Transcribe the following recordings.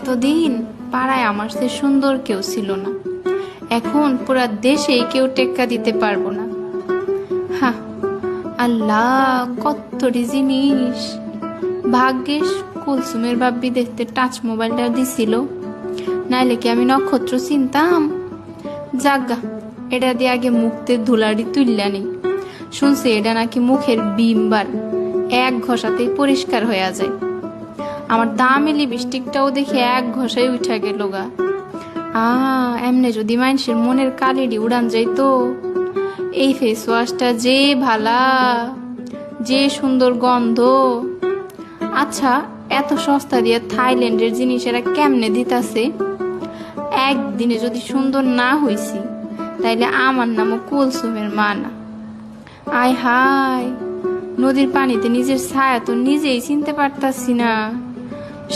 এতদিন পাড়ায় আমার সে সুন্দর কেউ ছিল না, এখন পুরা দেশেই কেউ টেক্কা দিতে পারবো না। হ্যাঁ, আল্লাহ কতটি জিনিস। ভাগ্যিস কুলসুমের বাব্বি দেখতে টাচ মোবাইলটা দিছিল, নাইলে কি আমি নক্ষত্র চিনতাম। যাজ্ঞা, এটা দিয়ে আগে মুখতে ধুলাড়ি তুললা নেই। শুনছি এটা নাকি মুখের বিমবার এক ঘষাতেই পরিষ্কার হয়ে যায়। আমার দামি লিপস্টিকটাও দেখে এক ঘষায় উঠা গেল গা। এমনি যদি মানুষের মনের কালিডি উড়ান যাইতো। এই ফেস ওয়াশটা যে ভালা, যে সুন্দর গন্ধ। আচ্ছা, এত সস্তা দিয়ে থাইল্যান্ডের জিনিস এরা কেমনে দিতাছে? একদিনে যদি সুন্দর না হইছি, তাইলে আমার নামও কুলসুমের মা না। আয় হায়, নদীর পানিতে নিজের ছায়া তো নিজেই চিনতে পারতাছি না।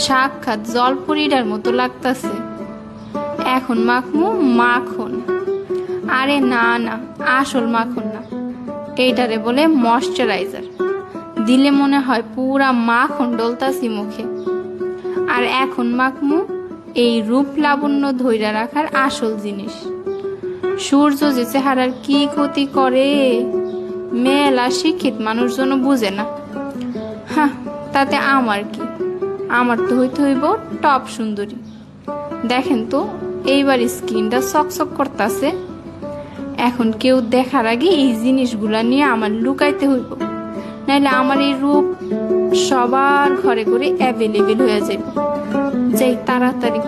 সাক্ষাৎ জলপরীটার মতো লাগতাছে। এখন মাখমু মাখন। আরে না না, আসল মাখন না, এইটারে বলে ময়শ্চারাইজার। দিলে মনে হয় পুরা মাখন ডলতাছি মুখে। আর এখন মাখমু এই রূপ লাবণ্য ধইরা রাখার আসল জিনিস। সূর্য যে চেহারার কি ক্ষতি করে মেলা শিক্ষিত মানুষজন বুঝে না। হ্যাঁ, তাতে আমার কি? আমার তো হইতে হইব টপ সুন্দরী। দেখেন তো এইবার স্কিনটা চকচক করতেছে। এখন কেউ দেখার আগে এই জিনিসগুলা নিয়ে আমার লুকাইতে হইব, নাইলে আমার এই রূপ সবার ঘরে ঘরে অ্যাভেলেবেল হয়ে যাবে। যাই তাড়াতাড়ি।